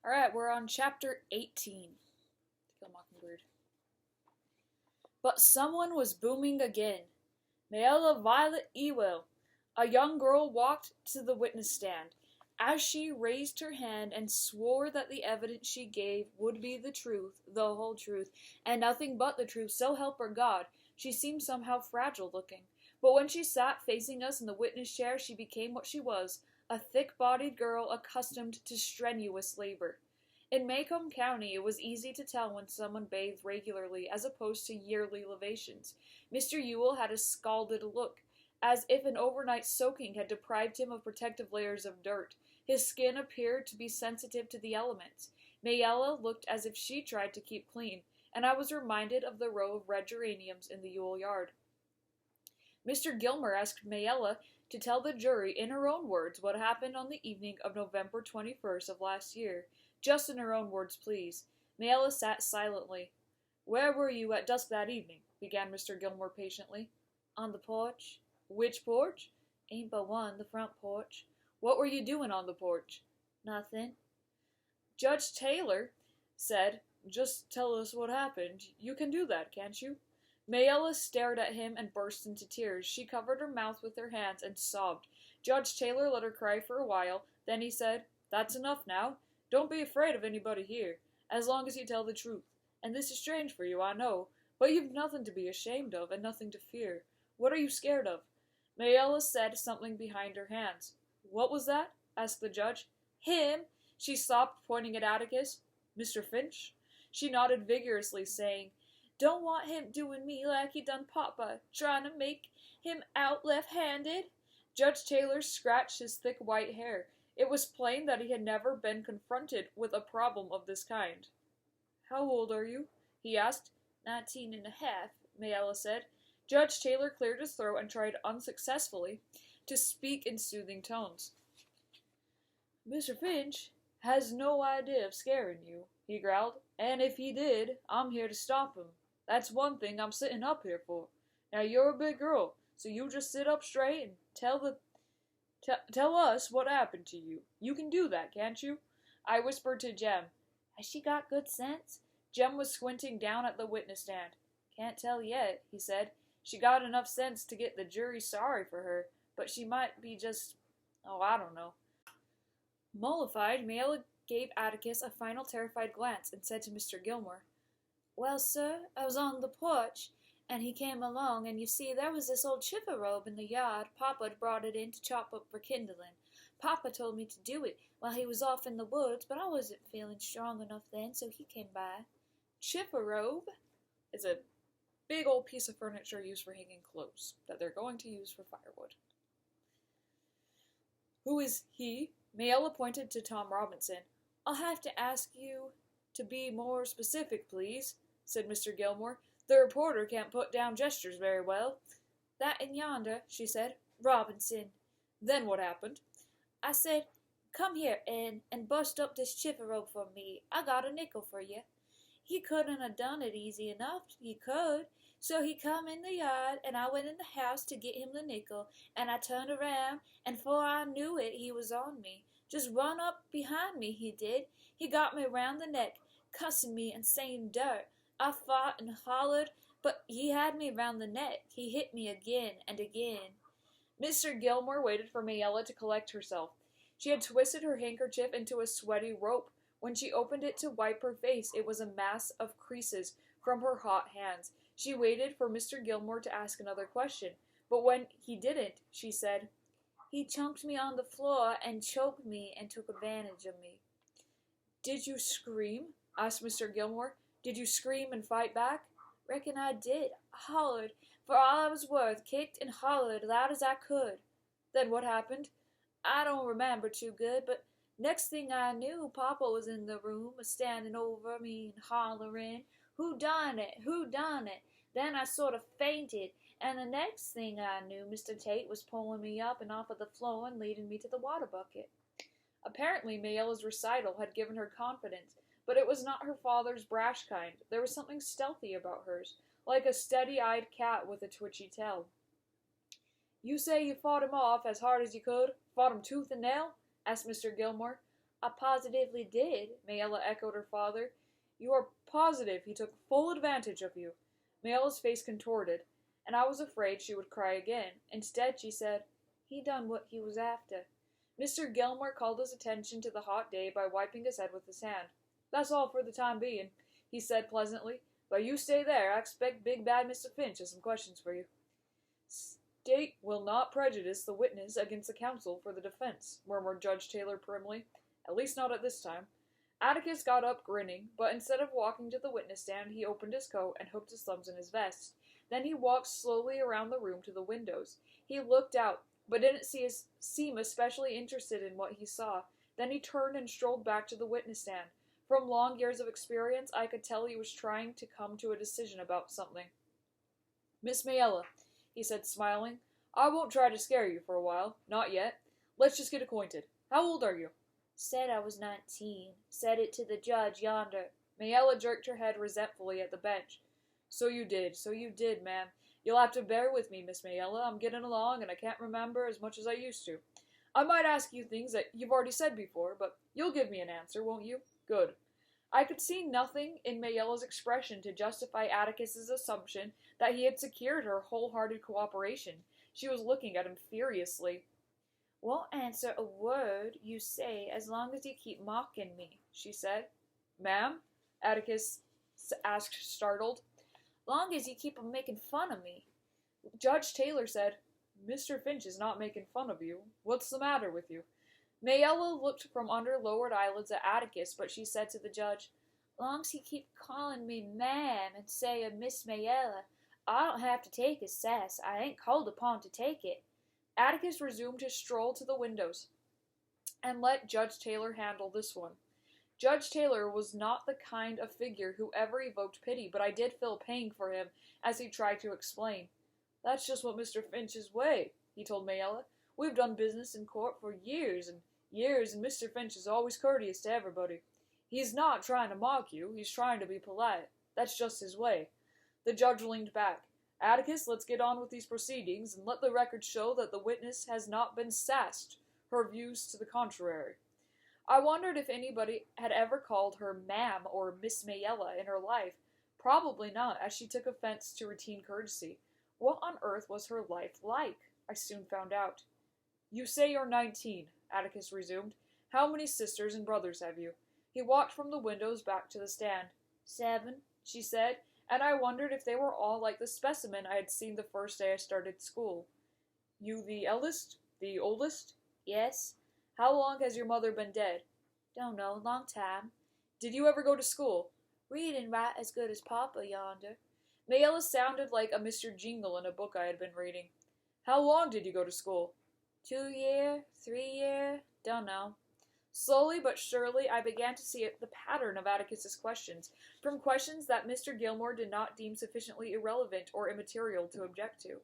Alright, we're on chapter 18. To Kill a Mockingbird. But someone was booming again. Mayella Violet Ewell, a young girl, walked to the witness stand. As she raised her hand and swore that the evidence she gave would be the truth, the whole truth, and nothing but the truth, so help her God, she seemed somehow fragile looking. But when she sat facing us in the witness chair, she became what she was, a thick-bodied girl accustomed to strenuous labor. In Macomb County, it was easy to tell when someone bathed regularly as opposed to yearly libations. Mr. Ewell had a scalded look, as if an overnight soaking had deprived him of protective layers of dirt. His skin appeared to be sensitive to the elements. Mayella looked as if she tried to keep clean, and I was reminded of the row of red geraniums in the Ewell yard. Mr. Gilmer asked Mayella to tell the jury in her own words what happened on the evening of November 21st of last year. Just in her own words, please. Mayella sat silently. "Where were you at dusk that evening?" began Mr. Gilmore patiently. "On the porch." "Which porch?" "Ain't but one, the front porch." "What were you doing on the porch?" "Nothing." Judge Taylor said, "Just tell us what happened. You can do that, can't you?" Mayella stared at him and burst into tears. She covered her mouth with her hands and sobbed. Judge Taylor let her cry for a while. Then he said, "That's enough now. Don't be afraid of anybody here, as long as you tell the truth. And this is strange for you, I know, but you've nothing to be ashamed of and nothing to fear. What are you scared of?" Mayella said something behind her hands. "What was that?" asked the judge. "Him!" she sobbed, pointing at Atticus. "Mr. Finch?" She nodded vigorously, saying, "Don't want him doing me like he done Papa, trying to make him out left-handed." Judge Taylor scratched his thick white hair. It was plain that he had never been confronted with a problem of this kind. "How old are you?" he asked. 19 and a half, Mayella said. Judge Taylor cleared his throat and tried unsuccessfully to speak in soothing tones. "Mr. Finch has no idea of scaring you," he growled, "and if he did, I'm here to stop him. That's one thing I'm sitting up here for. Now you're a big girl, so you just sit up straight and tell us what happened to you. You can do that, can't you?" I whispered to Jem, "Has she got good sense?" Jem was squinting down at the witness stand. "Can't tell yet," he said. "She got enough sense to get the jury sorry for her, but she might be just, I don't know." Mollified, Mayella gave Atticus a final terrified glance and said to Mr. Gilmore, "Well, sir, I was on the porch, and he came along, and you see there was this old chipper-robe in the yard. Papa had brought it in to chop up for kindling. Papa told me to do it while he was off in the woods, but I wasn't feeling strong enough then, so he came by." Chipper-robe is a big old piece of furniture used for hanging clothes that they're going to use for firewood. "Who is he?" Mayella pointed to Tom Robinson. "I'll have to ask you to be more specific, please," said Mr. Gilmore. "The reporter can't put down gestures very well." "That in yonder," she said. "Robinson." "Then what happened?" "I said, 'Come here, and bust up this chipper-robe for me. I got a nickel for you.' He couldn't have done it easy enough, he could. So he come in the yard, and I went in the house to get him the nickel, and I turned around, and 'fore I knew it, he was on me. Just run up behind me, he did. He got me round the neck, cussing me and saying dirt. I fought and hollered, but he had me round the neck. He hit me again and again." Mr. Gilmore waited for Mayella to collect herself. She had twisted her handkerchief into a sweaty rope. When she opened it to wipe her face, it was a mass of creases from her hot hands. She waited for Mr. Gilmore to ask another question, but when he didn't, she said, "He chunked me on the floor and choked me and took advantage of me." "Did you scream?" asked Mr. Gilmore. "Did you scream and fight back?" "Reckon I did. I hollered for all I was worth, kicked and hollered loud as I could." "Then what happened?" "I don't remember too good, but next thing I knew, Papa was in the room, a-standing over me and hollering, 'Who done it? Who done it?' Then I sort of fainted, and the next thing I knew, Mr. Tate was pulling me up and off of the floor and leading me to the water bucket." Apparently, Mayella's recital had given her confidence, but it was not her father's brash kind. There was something stealthy about hers, like a steady-eyed cat with a twitchy tail. "You say you fought him off as hard as you could? Fought him tooth and nail?" asked Mr. Gilmore. I positively did, Mayella echoed her father. You are positive he took full advantage of you? Mayella's face contorted, and I was afraid she would cry again. Instead, she said, he done what he was after. Mr. Gilmore called his attention to the hot day by wiping his head with his hand. That's all for the time being, he said pleasantly. But you stay there. I expect big bad Mr. Finch has some questions for you. State will not prejudice the witness against the counsel for the defense, murmured Judge Taylor primly. At least not at this time. Atticus got up grinning, but instead of walking to the witness stand, he opened his coat and hooked his thumbs in his vest. Then he walked slowly around the room to the windows. He looked out, but didn't seem especially interested in what he saw. Then he turned and strolled back to the witness stand. From long years of experience, I could tell he was trying to come to a decision about something. Miss Mayella, he said, smiling, I won't try to scare you for a while. Not yet. Let's just get acquainted. How old are you? Said I was 19. Said it to the judge yonder. Mayella jerked her head resentfully at the bench. So you did, ma'am. You'll have to bear with me, Miss Mayella. I'm getting along, and I can't remember as much as I used to. I might ask you things that you've already said before, but you'll give me an answer, won't you? Good. I could see nothing in Mayella's expression to justify Atticus's assumption that he had secured her wholehearted cooperation. She was looking at him furiously. Won't answer a word you say as long as you keep mocking me, she said. Ma'am? Atticus asked, startled. Long as you keep making fun of me. Judge Taylor said, Mr. Finch is not making fun of you. What's the matter with you? Mayella looked from under lowered eyelids at Atticus, but she said to the judge, Long's he keep calling me ma'am and saying Miss Mayella, I don't have to take his sass. I ain't called upon to take it. Atticus resumed his stroll to the windows and let Judge Taylor handle this one. Judge Taylor was not the kind of figure who ever evoked pity, but I did feel pain for him as he tried to explain. That's just what Mr. Finch's way, he told Mayella. We've done business in court for years, and Mr. Finch is always courteous to everybody. He's not trying to mock you, he's trying to be polite. That's just his way. The judge leaned back. Atticus, let's get on with these proceedings, and let the record show that the witness has not been sassed, her views to the contrary. I wondered if anybody had ever called her ma'am or Miss Mayella in her life. Probably not, as she took offense to routine courtesy. What on earth was her life like? I soon found out. You say you're 19, Atticus resumed. How many sisters and brothers have you? He walked from the windows back to the stand. 7, she said, and I wondered if they were all like the specimen I had seen the first day I started school. You the eldest? The oldest? Yes. How long has your mother been dead? Don't know, long time. Did you ever go to school? Read and write as good as Papa yonder. Mayella sounded like a Mr. Jingle in a book I had been reading. How long did you go to school? 2 year, 3 year, don't know. Slowly but surely I began to see the pattern of Atticus's questions, from questions that Mr. Gilmore did not deem sufficiently irrelevant or immaterial to object to.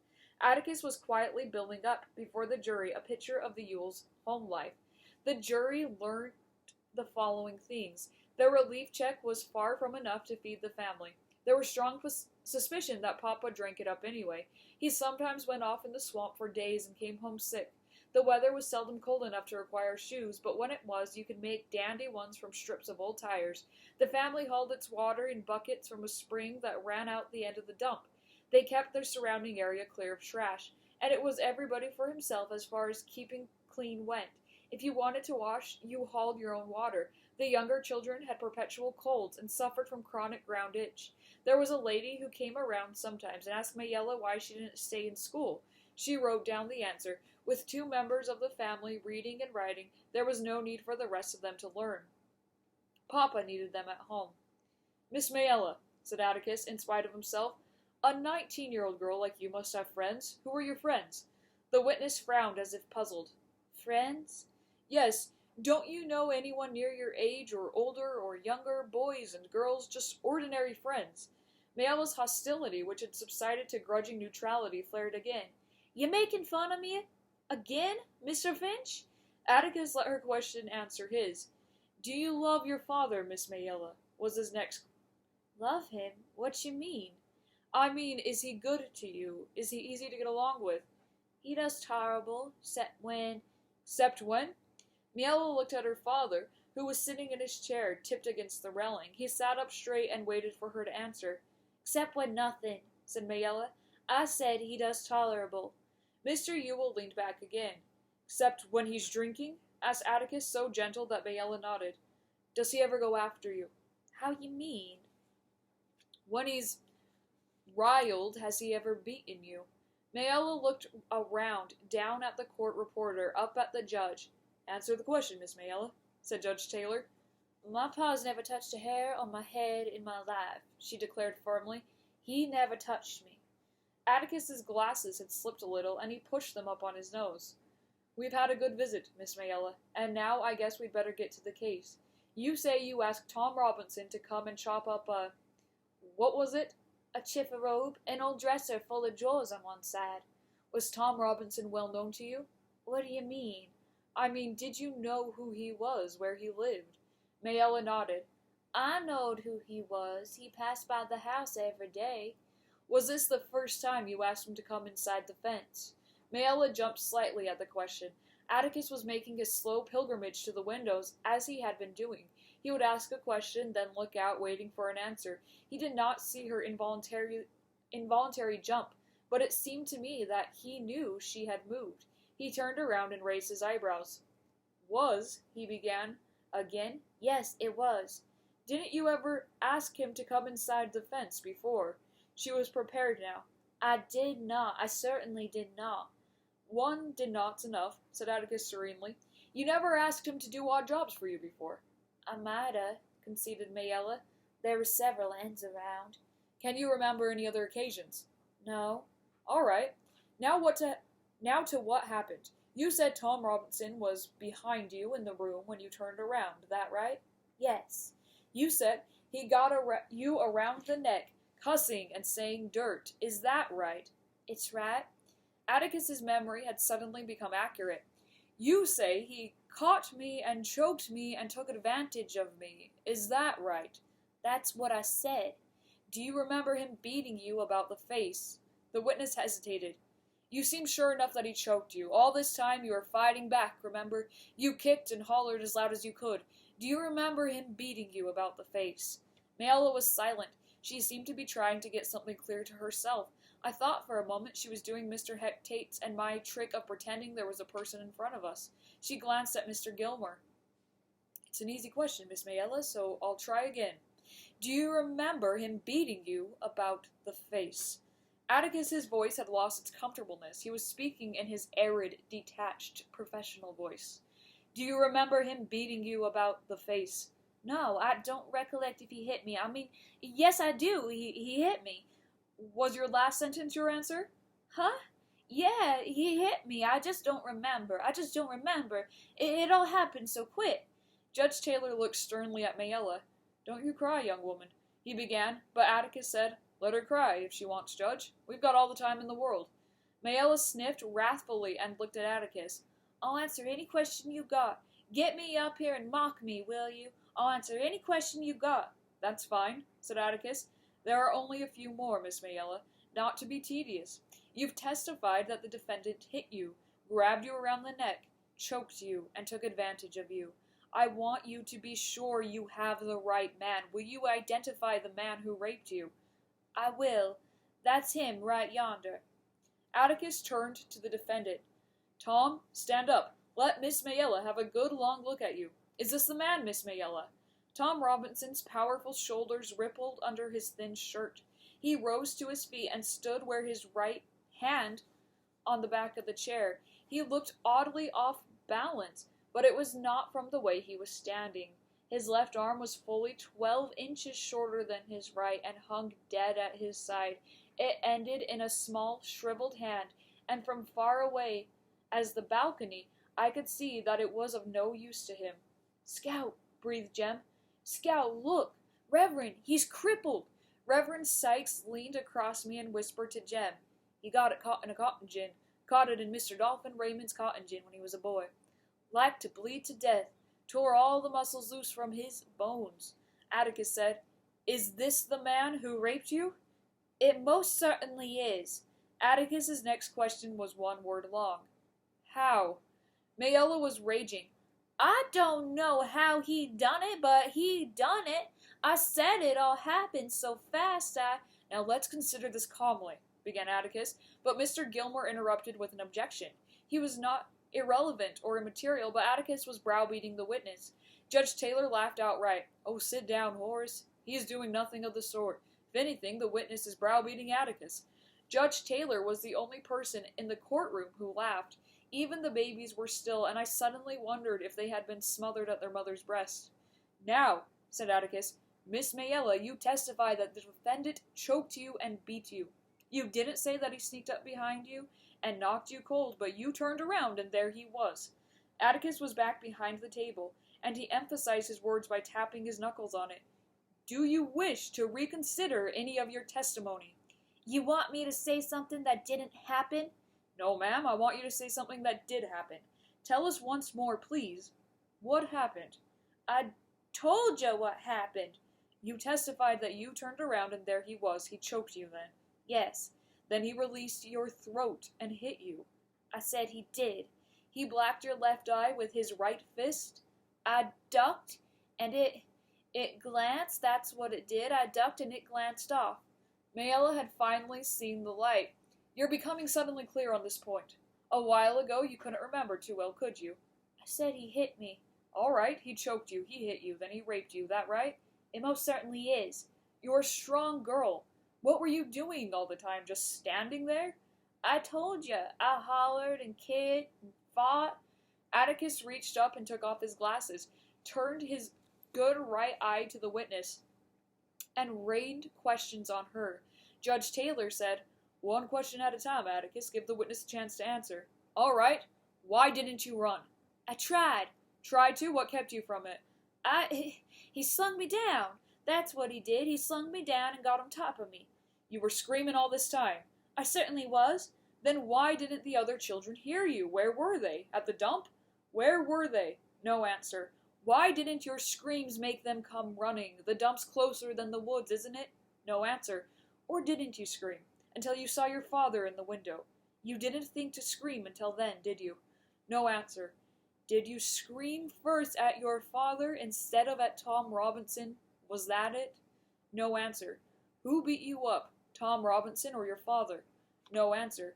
Atticus was quietly building up before the jury a picture of the Yule's home life. The jury learned the following things. Their relief check was far from enough to feed the family. There was strong suspicion that Papa drank it up anyway. He sometimes went off in the swamp for days and came home sick. The weather was seldom cold enough to require shoes, but when it was, you could make dandy ones from strips of old tires. The family hauled its water in buckets from a spring that ran out the end of the dump. They kept their surrounding area clear of trash, and it was everybody for himself as far as keeping clean went. If you wanted to wash, you hauled your own water. The younger children had perpetual colds and suffered from chronic ground itch. There was a lady who came around sometimes and asked Mayella why she didn't stay in school. She wrote down the answer. With 2 members of the family reading and writing, there was no need for the rest of them to learn. Papa needed them at home. Miss Mayella, said Atticus, in spite of himself, a 19-year-old girl like you must have friends. Who are your friends? The witness frowned as if puzzled. Friends? Yes. Don't you know anyone near your age or older or younger, boys and girls, just ordinary friends? Mayella's hostility, which had subsided to grudging neutrality, flared again. You making fun of me? Again, Mr. Finch? Atticus let her question answer his. Do you love your father, Miss Mayella? Was his next. Love him? What you mean? I mean, is he good to you? Is he easy to get along with? He does terrible, 'cept when? 'Cept when? Mayella looked at her father, who was sitting in his chair, tipped against the railing. He sat up straight and waited for her to answer. "Except when nothing," said Mayella. "I said he does tolerable." Mr. Ewell leaned back again. "Except when he's drinking?" asked Atticus, so gentle that Mayella nodded. "Does he ever go after you?" "How you mean?" "When he's riled, has he ever beaten you?" Mayella looked around, down at the court reporter, up at the judge. "Answer the question, Miss Mayella," said Judge Taylor. "My pa's never touched a hair on my head in my life," she declared firmly. "He never touched me." Atticus's glasses had slipped a little, and he pushed them up on his nose. "We've had a good visit, Miss Mayella, and now I guess we'd better get to the case. You say you asked Tom Robinson to come and chop up what was it?" "A chifforobe, an old dresser full of drawers on one side." "Was Tom Robinson well known to you?" "What do you mean?" "I mean, did you know who he was, where he lived?" Mayella nodded. "I knowed who he was. He passed by the house every day." "Was this the first time you asked him to come inside the fence?" Mayella jumped slightly at the question. Atticus was making his slow pilgrimage to the windows, as he had been doing. He would ask a question, then look out, waiting for an answer. He did not see her involuntary jump, but it seemed to me that he knew she had moved. He turned around and raised his eyebrows. "Was?" he began. "Again?" "Yes, it was." "Didn't you ever ask him to come inside the fence before?" She was prepared now. "I did not. I certainly did not." "One did not's enough," said Atticus serenely. "You never asked him to do odd jobs for you before." "I mighta," conceded Mayella. "There were several ends around." "Can you remember any other occasions?" "No." "All right. Now to what happened. You said Tom Robinson was behind you in the room when you turned around. That right?" "Yes." "You said he got you around the neck, cussing and saying dirt. Is that right?" "It's right." Atticus's memory had suddenly become accurate. "You say he caught me and choked me and took advantage of me. Is that right?" "That's what I said." "Do you remember him beating you about the face?" The witness hesitated. "You seem sure enough that he choked you. All this time you were fighting back, remember? You kicked and hollered as loud as you could. Do you remember him beating you about the face?" Mayella was silent. She seemed to be trying to get something clear to herself. I thought for a moment she was doing Mr. Tate's and my trick of pretending there was a person in front of us. She glanced at Mr. Gilmore. "It's an easy question, Miss Mayella, so I'll try again. Do you remember him beating you about the face?" Atticus's voice had lost its comfortableness. He was speaking in his arid, detached, professional voice. "Do you remember him beating you about the face?" "No, I don't recollect if he hit me. I mean, yes, I do. He hit me." "Was your last sentence your answer?" "Huh? Yeah, he hit me. I just don't remember. It all happened so quick." Judge Taylor looked sternly at Mayella. "Don't you cry, young woman," he began, but Atticus said, "Let her cry, if she wants, Judge. We've got all the time in the world." Mayella sniffed wrathfully and looked at Atticus. "I'll answer any question you got. Get me up here and mock me, will you? I'll answer any question you got." "That's fine," said Atticus. "There are only a few more, Miss Mayella, not to be tedious. You've testified that the defendant hit you, grabbed you around the neck, choked you, and took advantage of you. I want you to be sure you have the right man. Will you identify the man who raped you?" "I will. That's him right yonder." Atticus turned to the defendant. "Tom, stand up. Let Miss Mayella have a good long look at you. Is this the man, Miss Mayella?" Tom Robinson's powerful shoulders rippled under his thin shirt. He rose to his feet and stood where his right hand on the back of the chair. He looked oddly off balance, but it was not from the way he was standing. His left arm was fully 12 inches shorter than his right and hung dead at his side. It ended in a small, shriveled hand, and from far away as the balcony, I could see that it was of no use to him. "Scout," breathed Jem. "Scout, look! Reverend, he's crippled!" Reverend Sykes leaned across me and whispered to Jem. "He got it caught in a cotton gin. Caught it in Mr. Dolphin Raymond's cotton gin when he was a boy. Like to bleed to death. Tore all the muscles loose from his bones." Atticus said, "Is this the man who raped you?" "It most certainly is." Atticus's next question was one word long. "How?" Mayella was raging. I don't know how he done it, but he done it. I said it all happened so fast Now let's consider this calmly, began Atticus, but Mr. Gilmore interrupted with an objection. He was not irrelevant or immaterial, but Atticus was browbeating the witness. Judge Taylor laughed outright. Oh, sit down, Horace. He is doing nothing of the sort. If anything, the witness is browbeating Atticus. Judge Taylor was the only person in the courtroom who laughed. Even the babies were still, and I suddenly wondered if they had been smothered at their mother's breast. Now, said Atticus, Miss Mayella, you testify that the defendant choked you and beat you. You didn't say that he sneaked up behind you and knocked you cold, but you turned around and there he was. Atticus was back behind the table, and he emphasized his words by tapping his knuckles on it. Do you wish to reconsider any of your testimony? You want me to say something that didn't happen? No, ma'am, I want you to say something that did happen. Tell us once more, please. What happened? I told you what happened. You testified that you turned around and there he was. He choked you then. Yes. Then he released your throat and hit you. I said he did. He blacked your left eye with his right fist. I ducked and it glanced. That's what it did. I ducked and it glanced off. Mayella had finally seen the light. You're becoming suddenly clear on this point. A while ago you couldn't remember too well, could you? I said he hit me. All right, he choked you, he hit you, then he raped you, that right? It most certainly is. You're a strong girl. What were you doing all the time, just standing there? I told you, I hollered and kicked and fought. Atticus reached up and took off his glasses, turned his good right eye to the witness, and rained questions on her. Judge Taylor said, One question at a time, Atticus. Give the witness a chance to answer. All right. Why didn't you run? I tried. Tried to? What kept you from it? He slung me down. That's what he did. He slung me down and got on top of me. You were screaming all this time. I certainly was. Then why didn't the other children hear you? Where were they? At the dump? Where were they? No answer. Why didn't your screams make them come running? The dump's closer than the woods, isn't it? No answer. Or didn't you scream? Until you saw your father in the window. You didn't think to scream until then, did you? No answer. Did you scream first at your father instead of at Tom Robinson? Was that it? No answer. Who beat you up, Tom Robinson or your father? No answer.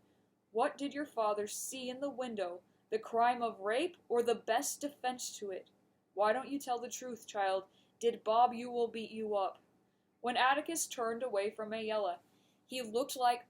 What did your father see in the window? The crime of rape or the best defense to it? Why don't you tell the truth, child? Did Bob Ewell beat you up? When Atticus turned away from Mayella, he looked like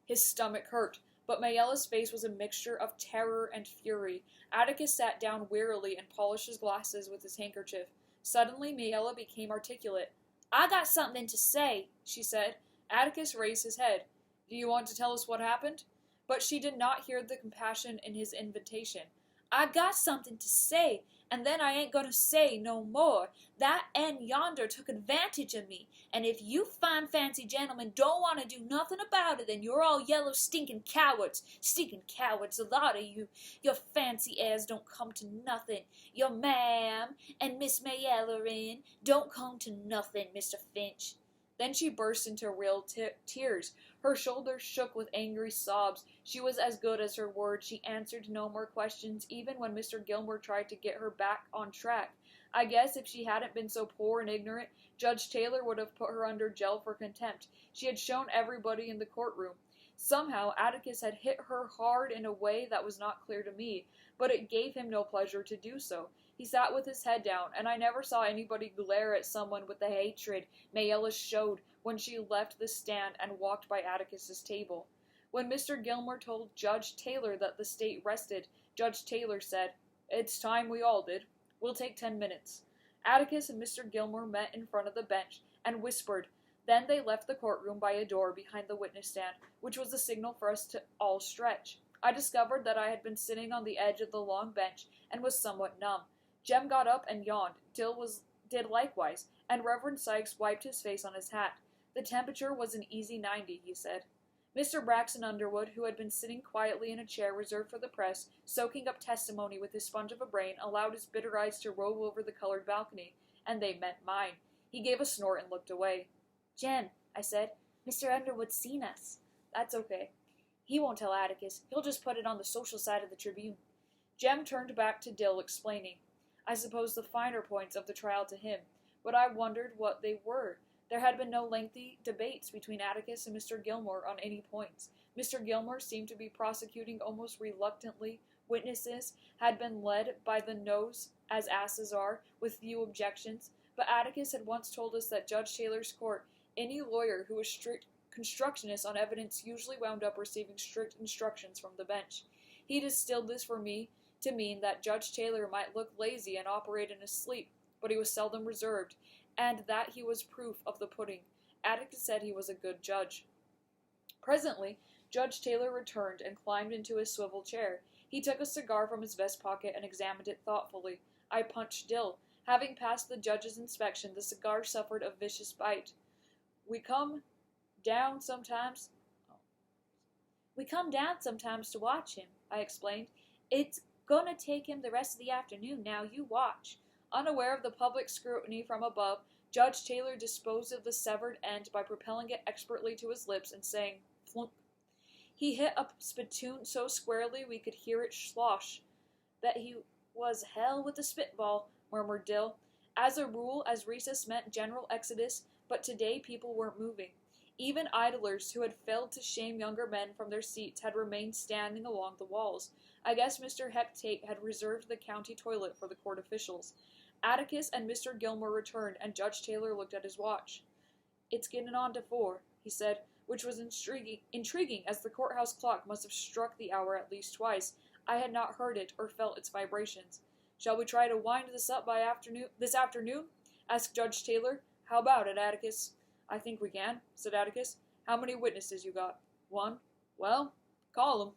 his stomach hurt, but Mayella's face was a mixture of terror and fury. Atticus sat down wearily and polished his glasses with his handkerchief. Suddenly, Mayella became articulate. I got something to say, she said. Atticus raised his head. Do you want to tell us what happened? But she did not hear the compassion in his invitation. I got something to say, and then I ain't gonna say no more. That N yonder took advantage of me, and if you fine fancy gentlemen don't want to do nothing about it, then you're all yellow stinking cowards. Stinking cowards, a lot of you. Your fancy airs don't come to nothing. Your ma'am and Miss Mayellerin don't come to nothing, Mr. Finch. Then she burst into real tears. Her shoulders shook with angry sobs. She was as good as her word. She answered no more questions, even when Mr. Gilmore tried to get her back on track. I guess if she hadn't been so poor and ignorant, Judge Taylor would have put her under jail for contempt. She had shown everybody in the courtroom. Somehow, Atticus had hit her hard in a way that was not clear to me, but it gave him no pleasure to do so. He sat with his head down, and I never saw anybody glare at someone with the hatred Mayella showed when she left the stand and walked by Atticus's table. When Mr. Gilmore told Judge Taylor that the state rested, Judge Taylor said, It's time we all did. We'll take 10 minutes. Atticus and Mr. Gilmore met in front of the bench and whispered. Then they left the courtroom by a door behind the witness stand, which was the signal for us to all stretch. I discovered that I had been sitting on the edge of the long bench and was somewhat numb. Jem got up and yawned. Dill did likewise, and Reverend Sykes wiped his face on his hat. The temperature was an easy 90, he said. Mr. Braxton Underwood, who had been sitting quietly in a chair reserved for the press, soaking up testimony with his sponge of a brain, allowed his bitter eyes to rove over the colored balcony, and they met mine. He gave a snort and looked away. Jem, I said, Mr. Underwood's seen us. That's okay. He won't tell Atticus. He'll just put it on the social side of the Tribune. Jem turned back to Dill, explaining, I suppose, the finer points of the trial to him, but I wondered what they were. There had been no lengthy debates between Atticus and Mr. Gilmore on any points. Mr. Gilmore seemed to be prosecuting almost reluctantly. Witnesses had been led by the nose, as asses are, with few objections, but Atticus had once told us that Judge Taylor's court, any lawyer who was strict constructionist on evidence usually wound up receiving strict instructions from the bench. He distilled this for me to mean that Judge Taylor might look lazy and operate in his sleep, but he was seldom reserved, and that he was proof of the pudding. Atticus said he was a good judge. Presently, Judge Taylor returned and climbed into his swivel chair. He took a cigar from his vest pocket and examined it thoughtfully. I punched Dill. Having passed the judge's inspection, the cigar suffered a vicious bite. We come down sometimes to watch him, I explained. It's gonna take him the rest of the afternoon now, you watch. Unaware of the public scrutiny from above, Judge Taylor disposed of the severed end by propelling it expertly to his lips and saying, flunk. He hit a spittoon so squarely we could hear it slosh. Bet he was hell with the spitball, murmured Dill. As a rule, as recess meant general exodus, but today people weren't moving. Even idlers who had failed to shame younger men from their seats had remained standing along the walls. I guess Mr. Hectate had reserved the county toilet for the court officials. Atticus and Mr. Gilmore returned, and Judge Taylor looked at his watch. It's getting on to 4, he said, which was intriguing, as the courthouse clock must have struck the hour at least twice. I had not heard it or felt its vibrations. Shall we try to wind this up this afternoon? Asked Judge Taylor. How about it, Atticus? I think we can, said Atticus. How many witnesses you got? 1. Well, call 'em.